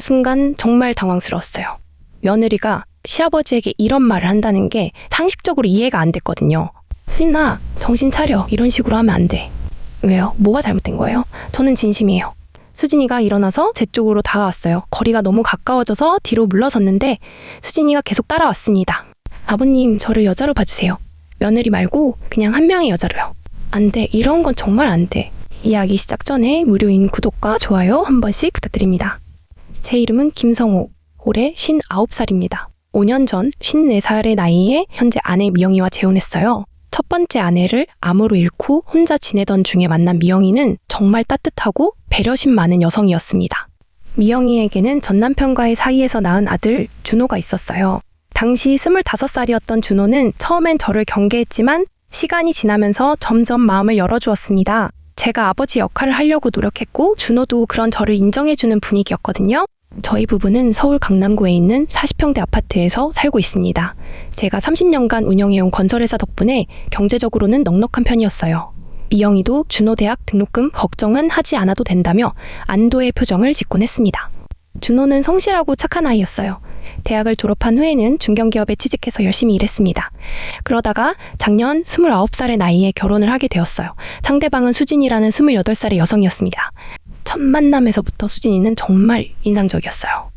순간 정말 당황스러웠어요. 며느리가 시아버지에게 이런 말을 한다는 게 상식적으로 이해가 안 됐거든요. 수진아, 정신 차려. 이런 식으로 하면 안 돼. 왜요? 뭐가 잘못된 거예요? 저는 진심이에요. 수진이가 일어나서 제 쪽으로 다가왔어요. 거리가 너무 가까워져서 뒤로 물러섰는데 수진이가 계속 따라왔습니다. 아버님, 저를 여자로 봐주세요. 며느리 말고 그냥 한 명의 여자로요. 안 돼. 이런 건 정말 안 돼. 이야기 시작 전에 무료인 구독과 좋아요 한 번씩 부탁드립니다. 제 이름은 김성호. 올해 59살입니다. 5년 전 54살의 나이에 현재 아내 미영이와 재혼했어요. 첫 번째 아내를 암으로 잃고 혼자 지내던 중에 만난 미영이는 정말 따뜻하고 배려심 많은 여성이었습니다. 미영이에게는 전 남편과의 사이에서 낳은 아들 준호가 있었어요. 당시 25살이었던 준호는 처음엔 저를 경계했지만 시간이 지나면서 점점 마음을 열어주었습니다. 제가 아버지 역할을 하려고 노력했고 준호도 그런 저를 인정해주는 분위기였거든요. 저희 부부는 서울 강남구에 있는 40평대 아파트에서 살고 있습니다. 제가 30년간 운영해온 건설회사 덕분에 경제적으로는 넉넉한 편이었어요. 미영이도 준호대학 등록금 걱정은 하지 않아도 된다며 안도의 표정을 짓곤 했습니다. 준호는 성실하고 착한 아이였어요. 대학을 졸업한 후에는 중견기업에 취직해서 열심히 일했습니다. 그러다가 작년 29살의 나이에 결혼을 하게 되었어요. 상대방은 수진이라는 28살의 여성이었습니다. 첫 만남에서부터 수진이는 정말 인상적이었어요.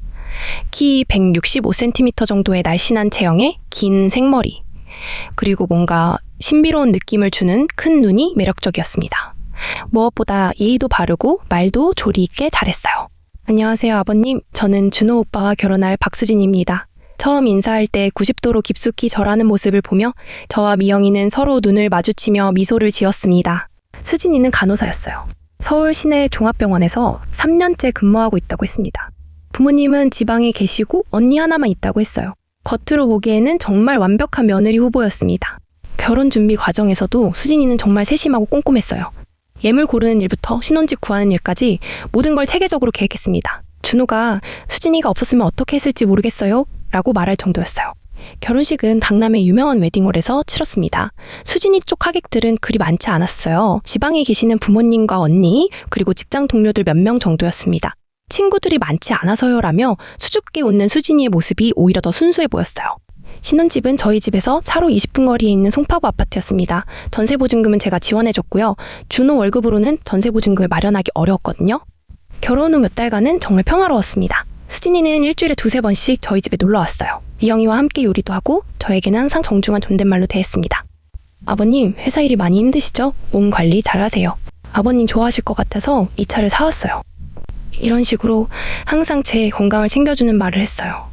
키 165cm 정도의 날씬한 체형에 긴 생머리, 그리고 뭔가 신비로운 느낌을 주는 큰 눈이 매력적이었습니다. 무엇보다 예의도 바르고 말도 조리 있게 잘했어요. 안녕하세요, 아버님. 저는 준호 오빠와 결혼할 박수진입니다. 처음 인사할 때 90도로 깊숙이 절하는 모습을 보며 저와 미영이는 서로 눈을 마주치며 미소를 지었습니다. 수진이는 간호사였어요. 서울 시내 종합병원에서 3년째 근무하고 있다고 했습니다. 부모님은 지방에 계시고 언니 하나만 있다고 했어요. 겉으로 보기에는 정말 완벽한 며느리 후보였습니다. 결혼 준비 과정에서도 수진이는 정말 세심하고 꼼꼼했어요. 예물 고르는 일부터 신혼집 구하는 일까지 모든 걸 체계적으로 계획했습니다. 준호가 수진이가 없었으면 어떻게 했을지 모르겠어요 라고 말할 정도였어요. 결혼식은 강남의 유명한 웨딩홀에서 치렀습니다. 수진이 쪽 하객들은 그리 많지 않았어요. 지방에 계시는 부모님과 언니, 그리고 직장 동료들 몇 명 정도였습니다. 친구들이 많지 않아서요라며 수줍게 웃는 수진이의 모습이 오히려 더 순수해 보였어요. 신혼집은 저희 집에서 차로 20분 거리에 있는 송파구 아파트였습니다. 전세보증금은 제가 지원해줬고요. 준호 월급으로는 전세보증금을 마련하기 어려웠거든요. 결혼 후 몇 달간은 정말 평화로웠습니다. 수진이는 일주일에 2-3번씩 저희 집에 놀러왔어요. 미영이와 함께 요리도 하고 저에게는 항상 정중한 존댓말로 대했습니다. 아버님, 회사 일이 많이 힘드시죠? 몸 관리 잘하세요. 아버님 좋아하실 것 같아서 이 차를 사왔어요. 이런 식으로 항상 제 건강을 챙겨주는 말을 했어요.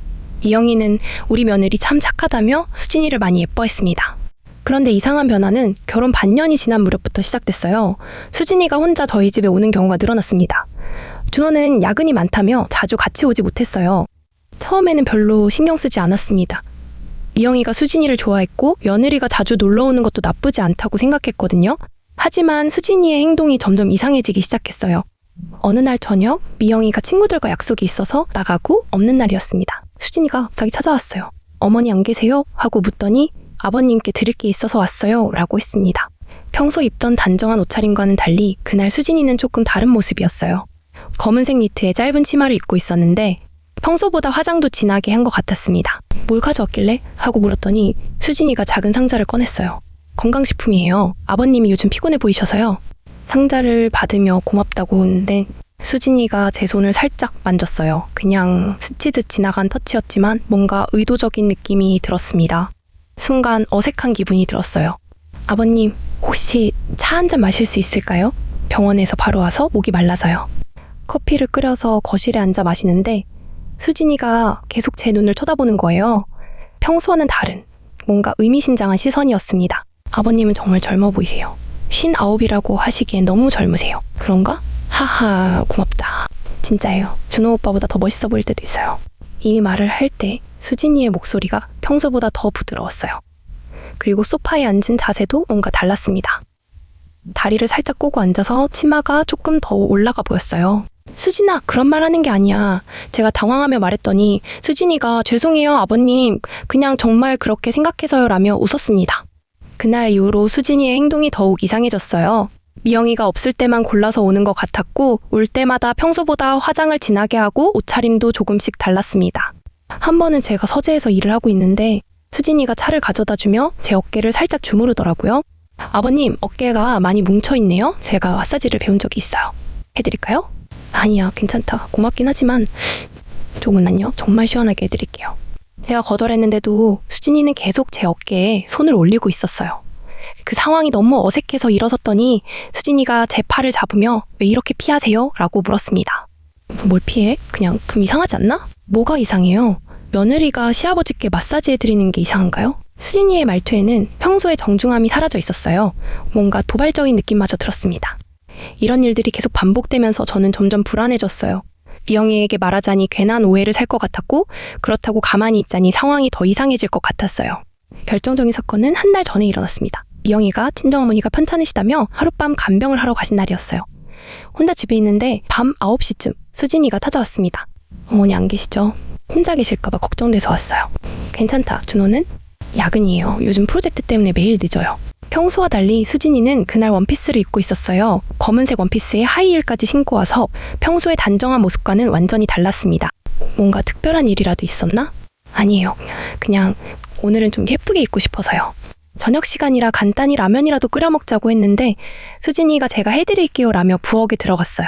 미영이는 우리 며느리 참 착하다며 수진이를 많이 예뻐했습니다. 그런데 이상한 변화는 결혼 반년이 지난 무렵부터 시작됐어요. 수진이가 혼자 저희 집에 오는 경우가 늘어났습니다. 준호는 야근이 많다며 자주 같이 오지 못했어요. 처음에는 별로 신경 쓰지 않았습니다. 미영이가 수진이를 좋아했고 며느리가 자주 놀러 오는 것도 나쁘지 않다고 생각했거든요. 하지만 수진이의 행동이 점점 이상해지기 시작했어요. 어느 날 저녁 미영이가 친구들과 약속이 있어서 나가고 없는 날이었습니다. 수진이가 갑자기 찾아왔어요. 어머니 안 계세요? 하고 묻더니 아버님께 드릴 게 있어서 왔어요 라고 했습니다. 평소 입던 단정한 옷차림과는 달리 그날 수진이는 조금 다른 모습이었어요. 검은색 니트에 짧은 치마를 입고 있었는데 평소보다 화장도 진하게 한 것 같았습니다. 뭘 가져왔길래? 하고 물었더니 수진이가 작은 상자를 꺼냈어요. 건강식품이에요. 아버님이 요즘 피곤해 보이셔서요. 상자를 받으며 고맙다고 했는데 수진이가 제 손을 살짝 만졌어요. 그냥 스치듯 지나간 터치였지만 뭔가 의도적인 느낌이 들었습니다. 순간 어색한 기분이 들었어요. 아버님, 혹시 차 한 잔 마실 수 있을까요? 병원에서 바로 와서 목이 말라서요. 커피를 끓여서 거실에 앉아 마시는데 수진이가 계속 제 눈을 쳐다보는 거예요. 평소와는 다른 뭔가 의미심장한 시선이었습니다. 아버님은 정말 젊어 보이세요. 59이라고 하시기엔 너무 젊으세요. 그런가? 하하, 고맙다. 진짜예요. 준호 오빠보다 더 멋있어 보일 때도 있어요. 이 말을 할 때 수진이의 목소리가 평소보다 더 부드러웠어요. 그리고 소파에 앉은 자세도 뭔가 달랐습니다. 다리를 살짝 꼬고 앉아서 치마가 조금 더 올라가 보였어요. 수진아, 그런 말 하는 게 아니야. 제가 당황하며 말했더니 수진이가 죄송해요 아버님, 그냥 정말 그렇게 생각해서요 라며 웃었습니다. 그날 이후로 수진이의 행동이 더욱 이상해졌어요. 미영이가 없을 때만 골라서 오는 것 같았고 올 때마다 평소보다 화장을 진하게 하고 옷차림도 조금씩 달랐습니다. 한 번은 제가 서재에서 일을 하고 있는데 수진이가 차를 가져다 주며 제 어깨를 살짝 주무르더라고요. 아버님, 어깨가 많이 뭉쳐있네요. 제가 마사지를 배운 적이 있어요. 해드릴까요? 아니야, 괜찮다. 고맙긴 하지만 조금만요. 정말 시원하게 해드릴게요. 제가 거절했는데도 수진이는 계속 제 어깨에 손을 올리고 있었어요. 그 상황이 너무 어색해서 일어섰더니 수진이가 제 팔을 잡으며 왜 이렇게 피하세요? 라고 물었습니다. 뭘 피해? 그냥 좀 이상하지 않나? 뭐가 이상해요? 며느리가 시아버지께 마사지 해드리는 게 이상한가요? 수진이의 말투에는 평소의 정중함이 사라져 있었어요. 뭔가 도발적인 느낌마저 들었습니다. 이런 일들이 계속 반복되면서 저는 점점 불안해졌어요. 미영이에게 말하자니 괜한 오해를 살 것 같았고 그렇다고 가만히 있자니 상황이 더 이상해질 것 같았어요. 결정적인 사건은 한 달 전에 일어났습니다. 미영이가 친정어머니가 편찮으시다며 하룻밤 간병을 하러 가신 날이었어요. 혼자 집에 있는데 밤 9시쯤 수진이가 찾아왔습니다. 어머니 안 계시죠? 혼자 계실까봐 걱정돼서 왔어요. 괜찮다. 준호는? 야근이에요. 요즘 프로젝트 때문에 매일 늦어요. 평소와 달리 수진이는 그날 원피스를 입고 있었어요. 검은색 원피스에 하이힐까지 신고 와서 평소의 단정한 모습과는 완전히 달랐습니다. 뭔가 특별한 일이라도 있었나? 아니에요. 그냥 오늘은 좀 예쁘게 입고 싶어서요. 저녁 시간이라 간단히 라면이라도 끓여 먹자고 했는데 수진이가 제가 해드릴게요 라며 부엌에 들어갔어요.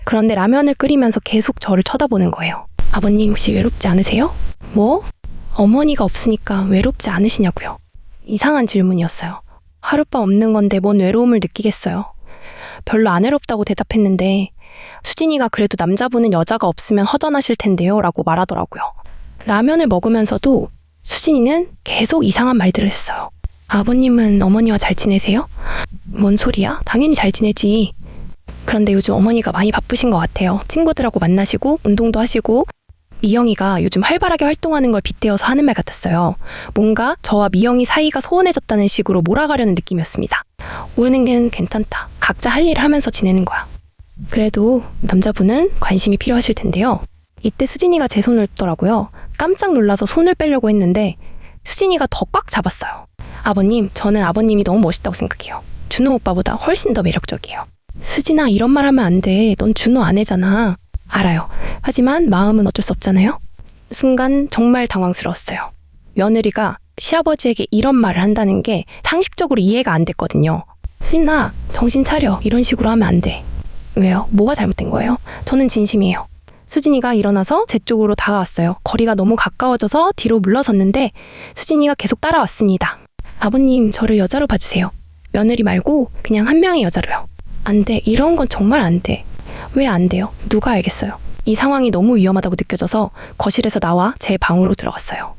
그런데 라면을 끓이면서 계속 저를 쳐다보는 거예요. 아버님 혹시 외롭지 않으세요? 뭐? 어머니가 없으니까 외롭지 않으시냐고요. 이상한 질문이었어요. 하룻밤 없는 건데 뭔 외로움을 느끼겠어요. 별로 안 외롭다고 대답했는데 수진이가 그래도 남자분은 여자가 없으면 허전하실 텐데요 라고 말하더라고요. 라면을 먹으면서도 수진이는 계속 이상한 말들을 했어요. 아버님은 어머니와 잘 지내세요? 뭔 소리야? 당연히 잘 지내지. 그런데 요즘 어머니가 많이 바쁘신 것 같아요. 친구들하고 만나시고 운동도 하시고. 미영이가 요즘 활발하게 활동하는 걸 빗대어서 하는 말 같았어요. 뭔가 저와 미영이 사이가 소원해졌다는 식으로 몰아가려는 느낌이었습니다. 오는 게 괜찮다. 각자 할 일을 하면서 지내는 거야. 그래도 남자분은 관심이 필요하실 텐데요. 이때 수진이가 제 손을 잡더라고요. 깜짝 놀라서 손을 빼려고 했는데 수진이가 더 꽉 잡았어요. 아버님, 저는 아버님이 너무 멋있다고 생각해요. 준호 오빠보다 훨씬 더 매력적이에요. 수진아, 이런 말 하면 안 돼. 넌 준호 아내잖아. 알아요. 하지만 마음은 어쩔 수 없잖아요. 순간 정말 당황스러웠어요. 며느리가 시아버지에게 이런 말을 한다는 게 상식적으로 이해가 안 됐거든요. 수진아, 정신 차려. 이런 식으로 하면 안 돼. 왜요? 뭐가 잘못된 거예요? 저는 진심이에요. 수진이가 일어나서 제 쪽으로 다가왔어요. 거리가 너무 가까워져서 뒤로 물러섰는데 수진이가 계속 따라왔습니다. 아버님, 저를 여자로 봐주세요. 며느리 말고 그냥 한 명의 여자로요. 안 돼. 이런 건 정말 안 돼. 왜 안 돼요? 누가 알겠어요? 이 상황이 너무 위험하다고 느껴져서 거실에서 나와 제 방으로 들어갔어요.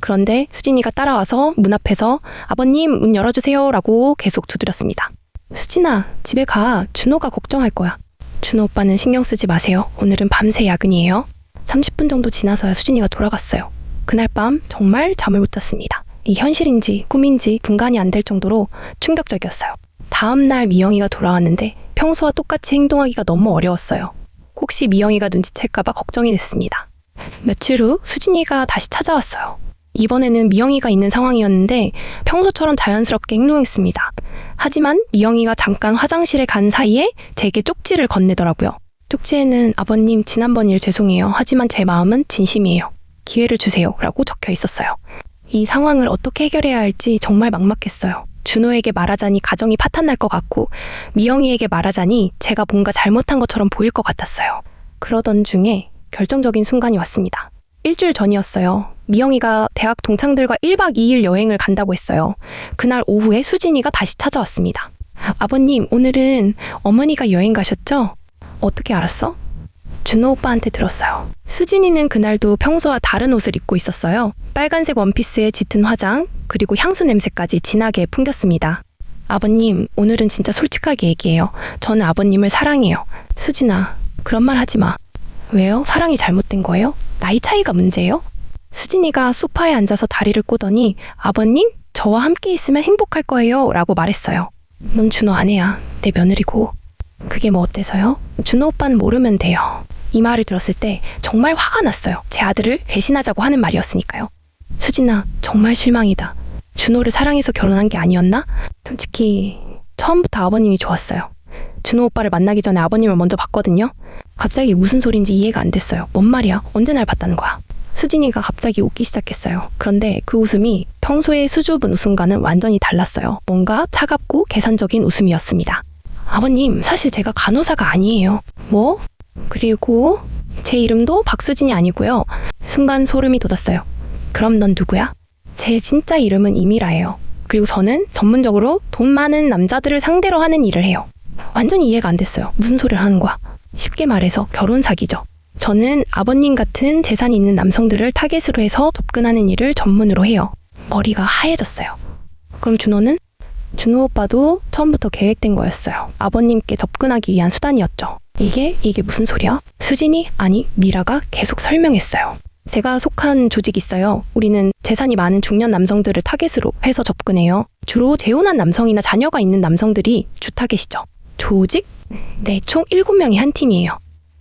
그런데 수진이가 따라와서 문 앞에서 아버님 문 열어주세요 라고 계속 두드렸습니다. 수진아, 집에 가. 준호가 걱정할 거야. 준호 오빠는 신경 쓰지 마세요. 오늘은 밤새 야근이에요. 30분 정도 지나서야 수진이가 돌아갔어요. 그날 밤 정말 잠을 못 잤습니다. 이 현실인지 꿈인지 분간이 안 될 정도로 충격적이었어요. 다음날 미영이가 돌아왔는데 평소와 똑같이 행동하기가 너무 어려웠어요. 혹시 미영이가 눈치챌까봐 걱정이 됐습니다. 며칠 후 수진이가 다시 찾아왔어요. 이번에는 미영이가 있는 상황이었는데 평소처럼 자연스럽게 행동했습니다. 하지만 미영이가 잠깐 화장실에 간 사이에 제게 쪽지를 건네더라고요. 쪽지에는 아버님 지난번 일 죄송해요. 하지만 제 마음은 진심이에요. 기회를 주세요. 라고 적혀 있었어요. 이 상황을 어떻게 해결해야 할지 정말 막막했어요. 준호에게 말하자니 가정이 파탄날 것 같고 미영이에게 말하자니 제가 뭔가 잘못한 것처럼 보일 것 같았어요. 그러던 중에 결정적인 순간이 왔습니다. 일주일 전이었어요. 미영이가 대학 동창들과 1박 2일 여행을 간다고 했어요. 그날 오후에 수진이가 다시 찾아왔습니다. 아버님, 오늘은 어머니가 여행 가셨죠? 어떻게 알았어? 준호 오빠한테 들었어요. 수진이는 그날도 평소와 다른 옷을 입고 있었어요. 빨간색 원피스에 짙은 화장, 그리고 향수 냄새까지 진하게 풍겼습니다. 아버님, 오늘은 진짜 솔직하게 얘기해요. 저는 아버님을 사랑해요. 수진아, 그런 말 하지 마. 왜요? 사랑이 잘못된 거예요? 나이 차이가 문제예요? 수진이가 소파에 앉아서 다리를 꼬더니 아버님, 저와 함께 있으면 행복할 거예요 라고 말했어요. 넌 준호 아내야. 내 며느리고. 그게 뭐 어때서요? 준호 오빠는 모르면 돼요. 이 말을 들었을 때 정말 화가 났어요. 제 아들을 배신하자고 하는 말이었으니까요. 수진아, 정말 실망이다. 준호를 사랑해서 결혼한 게 아니었나? 솔직히 처음부터 아버님이 좋았어요. 준호 오빠를 만나기 전에 아버님을 먼저 봤거든요. 갑자기 무슨 소린지 이해가 안 됐어요. 뭔 말이야? 언제 날 봤다는 거야? 수진이가 갑자기 웃기 시작했어요. 그런데 그 웃음이 평소의 수줍은 웃음과는 완전히 달랐어요. 뭔가 차갑고 계산적인 웃음이었습니다. 아버님, 사실 제가 간호사가 아니에요. 뭐? 그리고 제 이름도 박수진이 아니고요. 순간 소름이 돋았어요. 그럼 넌 누구야? 제 진짜 이름은 이미라예요. 그리고 저는 전문적으로 돈 많은 남자들을 상대로 하는 일을 해요. 완전히 이해가 안 됐어요. 무슨 소리를 하는 거야? 쉽게 말해서 결혼 사기죠. 저는 아버님 같은 재산이 있는 남성들을 타겟으로 해서 접근하는 일을 전문으로 해요. 머리가 하얘졌어요. 그럼 준호는? 준호 오빠도 처음부터 계획된 거였어요. 아버님께 접근하기 위한 수단이었죠. 이게 무슨 소리야? 수진이? 아니, 미라가 계속 설명했어요. 제가 속한 조직이 있어요. 우리는 재산이 많은 중년 남성들을 타겟으로 해서 접근해요. 주로 재혼한 남성이나 자녀가 있는 남성들이 주 타겟이죠. 조직? 네, 총 7명이 한 팀이에요.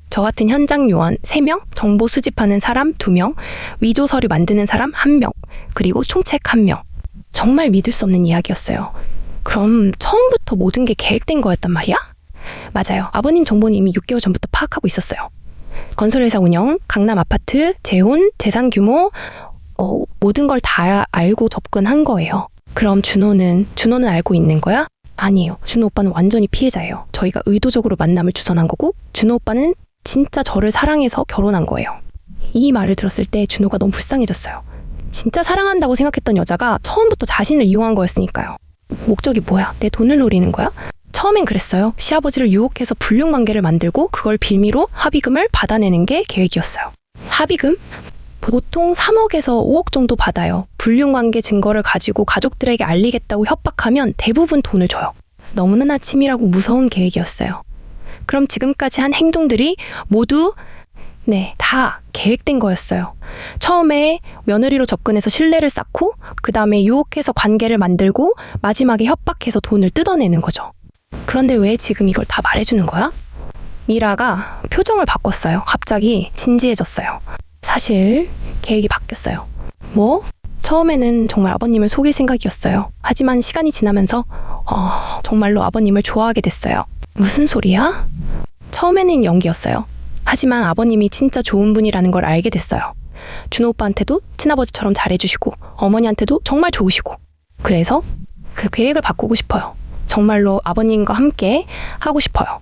저 같은 현장 요원 3명, 정보 수집하는 사람 2명, 위조 서류 만드는 사람 1명, 그리고 총책 1명. 정말 믿을 수 없는 이야기였어요. 그럼 처음부터 모든 게 계획된 거였단 말이야? 맞아요. 아버님 정보는 이미 6개월 전부터 파악하고 있었어요. 건설회사 운영, 강남 아파트, 재혼, 재산 규모, 모든 걸 다 알고 접근한 거예요. 그럼 준호는 알고 있는 거야? 아니에요. 준호 오빠는 완전히 피해자예요. 저희가 의도적으로 만남을 주선한 거고, 준호 오빠는 진짜 저를 사랑해서 결혼한 거예요. 이 말을 들었을 때 준호가 너무 불쌍해졌어요. 진짜 사랑한다고 생각했던 여자가 처음부터 자신을 이용한 거였으니까요. 목적이 뭐야? 내 돈을 노리는 거야? 처음엔 그랬어요. 시아버지를 유혹해서 불륜관계를 만들고 그걸 빌미로 합의금을 받아내는 게 계획이었어요. 합의금? 보통 3억에서 5억 정도 받아요. 불륜관계 증거를 가지고 가족들에게 알리겠다고 협박하면 대부분 돈을 줘요. 너무나 치밀하고 무서운 계획이었어요. 그럼 지금까지 한 행동들이 모두 다 계획된 거였어요. 처음에 며느리로 접근해서 신뢰를 쌓고 그 다음에 유혹해서 관계를 만들고 마지막에 협박해서 돈을 뜯어내는 거죠. 그런데 왜 지금 이걸 다 말해주는 거야? 미라가 표정을 바꿨어요. 갑자기 진지해졌어요. 사실 계획이 바뀌었어요. 뭐? 처음에는 정말 아버님을 속일 생각이었어요. 하지만 시간이 지나면서 정말로 아버님을 좋아하게 됐어요. 무슨 소리야? 처음에는 연기였어요. 하지만 아버님이 진짜 좋은 분이라는 걸 알게 됐어요. 준호 오빠한테도 친아버지처럼 잘해주시고 어머니한테도 정말 좋으시고. 그래서 그 계획을 바꾸고 싶어요. 정말로 아버님과 함께 하고 싶어요.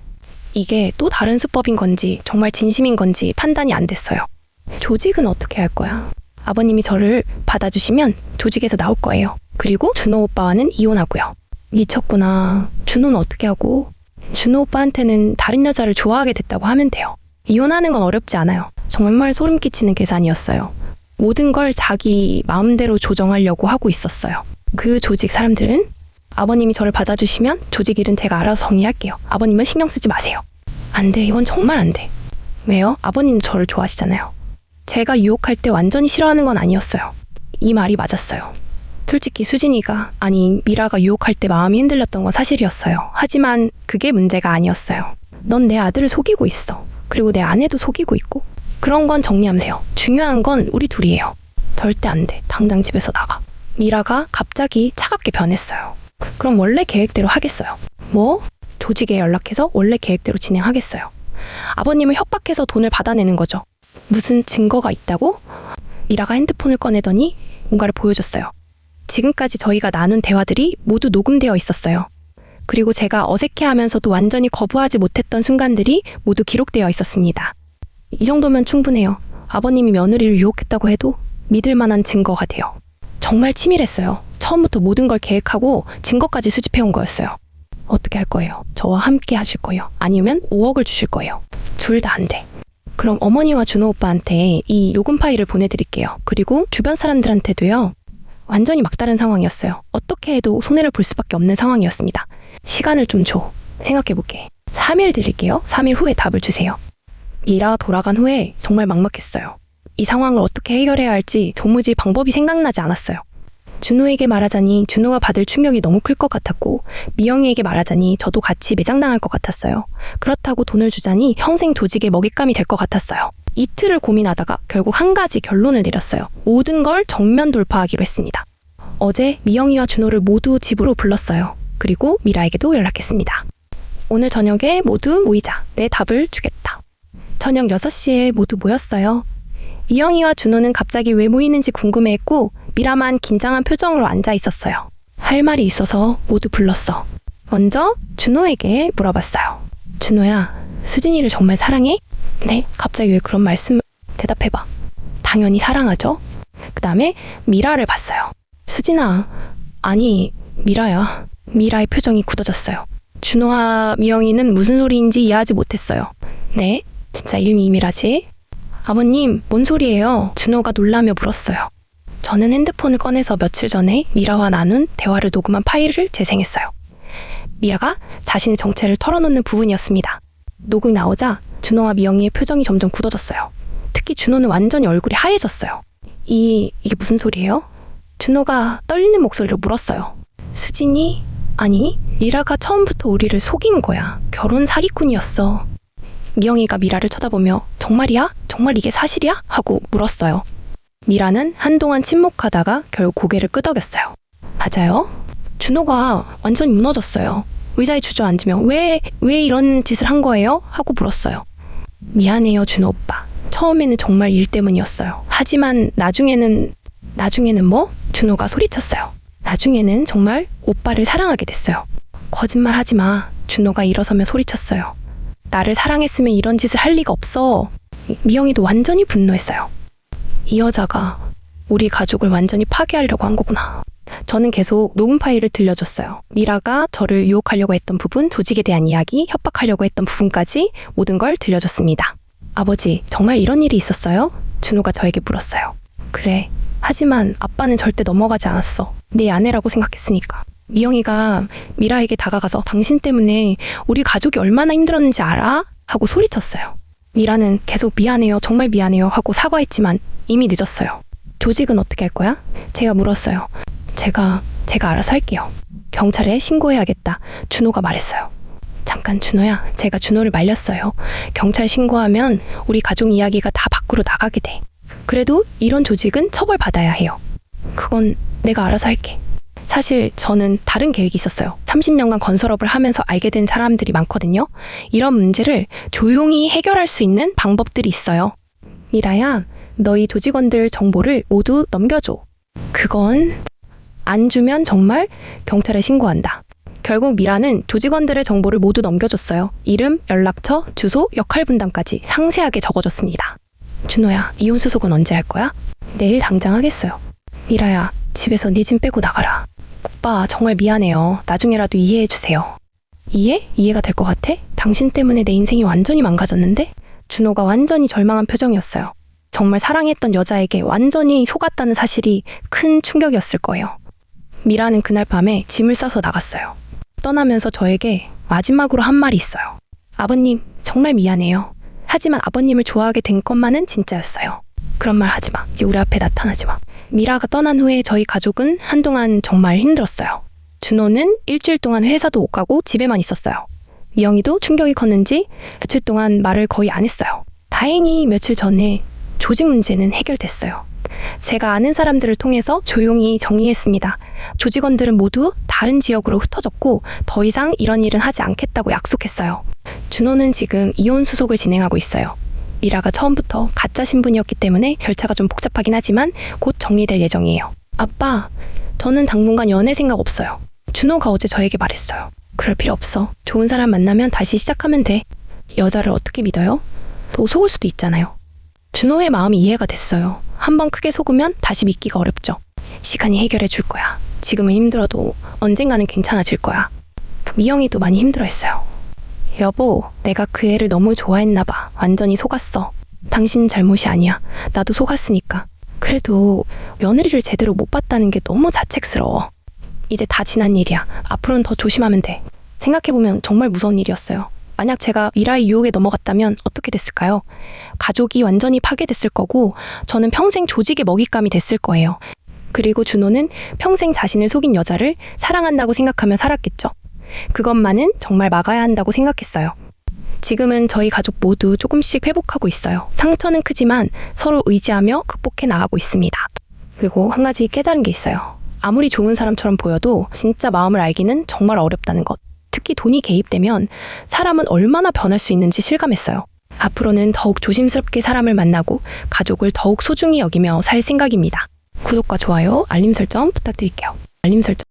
이게 또 다른 수법인 건지 정말 진심인 건지 판단이 안 됐어요. 조직은 어떻게 할 거야? 아버님이 저를 받아주시면 조직에서 나올 거예요. 그리고 준호 오빠와는 이혼하고요. 미쳤구나. 준호는 어떻게 하고? 준호 오빠한테는 다른 여자를 좋아하게 됐다고 하면 돼요. 이혼하는 건 어렵지 않아요. 정말 소름 끼치는 계산이었어요. 모든 걸 자기 마음대로 조정하려고 하고 있었어요. 그 조직 사람들은 아버님이 저를 받아주시면 조직 일은 제가 알아서 정리할게요. 아버님은 신경 쓰지 마세요. 안 돼. 이건 정말 안 돼. 왜요? 아버님은 저를 좋아하시잖아요. 제가 유혹할 때 완전히 싫어하는 건 아니었어요. 이 말이 맞았어요. 솔직히 수진이가, 아니 미라가 유혹할 때 마음이 흔들렸던 건 사실이었어요. 하지만 그게 문제가 아니었어요. 넌 내 아들을 속이고 있어. 그리고 내 아내도 속이고 있고. 그런 건 정리하면 돼요. 중요한 건 우리 둘이에요. 절대 안 돼. 당장 집에서 나가. 미라가 갑자기 차갑게 변했어요. 그럼 원래 계획대로 하겠어요. 뭐? 조직에 연락해서 원래 계획대로 진행하겠어요. 아버님을 협박해서 돈을 받아내는 거죠. 무슨 증거가 있다고? 미라가 핸드폰을 꺼내더니 뭔가를 보여줬어요. 지금까지 저희가 나눈 대화들이 모두 녹음되어 있었어요. 그리고 제가 어색해하면서도 완전히 거부하지 못했던 순간들이 모두 기록되어 있었습니다. 이 정도면 충분해요. 아버님이 며느리를 유혹했다고 해도 믿을 만한 증거가 돼요. 정말 치밀했어요. 처음부터 모든 걸 계획하고 증거까지 수집해온 거였어요. 어떻게 할 거예요? 저와 함께 하실 거예요? 아니면 5억을 주실 거예요? 둘 다 안 돼. 그럼 어머니와 준호 오빠한테 이 녹음 파일을 보내드릴게요. 그리고 주변 사람들한테도요. 완전히 막다른 상황이었어요. 어떻게 해도 손해를 볼 수밖에 없는 상황이었습니다. 시간을 좀 줘. 생각해볼게. 3일 드릴게요. 3일 후에 답을 주세요. 미라가 돌아간 후에 정말 막막했어요. 이 상황을 어떻게 해결해야 할지 도무지 방법이 생각나지 않았어요. 준호에게 말하자니 준호가 받을 충격이 너무 클 것 같았고, 미영이에게 말하자니 저도 같이 매장당할 것 같았어요. 그렇다고 돈을 주자니 평생 조직의 먹잇감이 될 것 같았어요. 이틀을 고민하다가 결국 한 가지 결론을 내렸어요. 모든 걸 정면 돌파하기로 했습니다. 어제 미영이와 준호를 모두 집으로 불렀어요. 그리고 미라에게도 연락했습니다. 오늘 저녁에 모두 모이자. 내 답을 주겠다. 저녁 6시에 모두 모였어요. 이영희와 준호는 갑자기 왜 모이는지 궁금해했고 미라만 긴장한 표정으로 앉아 있었어요. 할 말이 있어서 모두 불렀어. 먼저 준호에게 물어봤어요. 준호야, 수진이를 정말 사랑해? 네, 갑자기 왜 그런 말씀을... 대답해봐. 당연히 사랑하죠. 그 다음에 미라를 봤어요. 수진아, 아니 미라야. 미라의 표정이 굳어졌어요. 준호와 미영이는 무슨 소리인지 이해하지 못했어요. 네? 진짜 이름이 미라지? 아버님, 뭔 소리예요? 준호가 놀라며 물었어요. 저는 핸드폰을 꺼내서 며칠 전에 미라와 나눈 대화를 녹음한 파일을 재생했어요. 미라가 자신의 정체를 털어놓는 부분이었습니다. 녹음이 나오자 준호와 미영이의 표정이 점점 굳어졌어요. 특히 준호는 완전히 얼굴이 하얘졌어요. 이게 무슨 소리예요? 준호가 떨리는 목소리로 물었어요. 수진이? 아니, 미라가 처음부터 우리를 속인 거야. 결혼 사기꾼이었어. 미영이가 미라를 쳐다보며 정말이야? 정말 이게 사실이야? 하고 물었어요. 미라는 한동안 침묵하다가 결국 고개를 끄덕였어요. 맞아요. 준호가 완전히 무너졌어요. 의자에 주저앉으며 왜 이런 짓을 한 거예요? 하고 물었어요. 미안해요, 준호 오빠. 처음에는 정말 일 때문이었어요. 하지만 나중에는 뭐? 준호가 소리쳤어요. 나중에는 정말 오빠를 사랑하게 됐어요. 거짓말 하지 마. 준호가 일어서며 소리쳤어요. 나를 사랑했으면 이런 짓을 할 리가 없어. 미영이도 완전히 분노했어요. 이 여자가 우리 가족을 완전히 파괴하려고 한 거구나. 저는 계속 녹음 파일을 들려줬어요. 미라가 저를 유혹하려고 했던 부분, 조직에 대한 이야기, 협박하려고 했던 부분까지 모든 걸 들려줬습니다. 아버지, 정말 이런 일이 있었어요? 준호가 저에게 물었어요. 그래. 하지만 아빠는 절대 넘어가지 않았어. 네 아내라고 생각했으니까. 미영이가 미라에게 다가가서 당신 때문에 우리 가족이 얼마나 힘들었는지 알아? 하고 소리쳤어요. 미라는 계속 미안해요, 정말 미안해요 하고 사과했지만 이미 늦었어요. 조직은 어떻게 할 거야? 제가 물었어요. 제가 알아서 할게요. 경찰에 신고해야겠다. 준호가 말했어요. 잠깐 준호야, 제가 준호를 말렸어요. 경찰 신고하면 우리 가족 이야기가 다 밖으로 나가게 돼. 그래도 이런 조직은 처벌받아야 해요. 그건 내가 알아서 할게. 사실 저는 다른 계획이 있었어요. 30년간 건설업을 하면서 알게 된 사람들이 많거든요. 이런 문제를 조용히 해결할 수 있는 방법들이 있어요. 미라야, 너희 조직원들 정보를 모두 넘겨줘. 그건 안 주면 정말 경찰에 신고한다. 결국 미라는 조직원들의 정보를 모두 넘겨줬어요. 이름, 연락처, 주소, 역할 분담까지 상세하게 적어줬습니다. 준호야, 이혼 수속은 언제 할 거야? 내일 당장 하겠어요. 미라야, 집에서 네 짐 빼고 나가라. 오빠, 정말 미안해요. 나중에라도 이해해주세요. 이해가 될 것 같아? 당신 때문에 내 인생이 완전히 망가졌는데? 준호가 완전히 절망한 표정이었어요. 정말 사랑했던 여자에게 완전히 속았다는 사실이 큰 충격이었을 거예요. 미라는 그날 밤에 짐을 싸서 나갔어요. 떠나면서 저에게 마지막으로 한 말이 있어요. 아버님, 정말 미안해요. 하지만 아버님을 좋아하게 된 것만은 진짜였어요. 그런 말 하지 마. 이제 우리 앞에 나타나지 마. 미라가 떠난 후에 저희 가족은 한동안 정말 힘들었어요. 준호는 일주일 동안 회사도 못 가고 집에만 있었어요. 미영이도 충격이 컸는지 며칠 동안 말을 거의 안 했어요. 다행히 며칠 전에 조직 문제는 해결됐어요. 제가 아는 사람들을 통해서 조용히 정리했습니다. 조직원들은 모두 다른 지역으로 흩어졌고 더 이상 이런 일은 하지 않겠다고 약속했어요. 준호는 지금 이혼 수속을 진행하고 있어요. 미라가 처음부터 가짜 신분이었기 때문에 절차가 좀 복잡하긴 하지만 곧 정리될 예정이에요. 아빠, 저는 당분간 연애 생각 없어요. 준호가 어제 저에게 말했어요. 그럴 필요 없어. 좋은 사람 만나면 다시 시작하면 돼. 여자를 어떻게 믿어요? 또 속을 수도 있잖아요. 준호의 마음이 이해가 됐어요. 한번 크게 속으면 다시 믿기가 어렵죠. 시간이 해결해 줄 거야. 지금은 힘들어도 언젠가는 괜찮아질 거야. 미영이도 많이 힘들어했어요. 여보, 내가 그 애를 너무 좋아했나 봐. 완전히 속았어. 당신 잘못이 아니야. 나도 속았으니까. 그래도 며느리를 제대로 못 봤다는 게 너무 자책스러워. 이제 다 지난 일이야. 앞으로는 더 조심하면 돼. 생각해보면 정말 무서운 일이었어요. 만약 제가 미라의 유혹에 넘어갔다면 어떻게 됐을까요? 가족이 완전히 파괴됐을 거고 저는 평생 조직의 먹잇감이 됐을 거예요. 그리고 준호는 평생 자신을 속인 여자를 사랑한다고 생각하며 살았겠죠. 그것만은 정말 막아야 한다고 생각했어요. 지금은 저희 가족 모두 조금씩 회복하고 있어요. 상처는 크지만 서로 의지하며 극복해 나가고 있습니다. 그리고 한 가지 깨달은 게 있어요. 아무리 좋은 사람처럼 보여도 진짜 마음을 알기는 정말 어렵다는 것. 특히 돈이 개입되면 사람은 얼마나 변할 수 있는지 실감했어요. 앞으로는 더욱 조심스럽게 사람을 만나고 가족을 더욱 소중히 여기며 살 생각입니다. 구독과 좋아요, 알림 설정 부탁드릴게요. 알림 설정.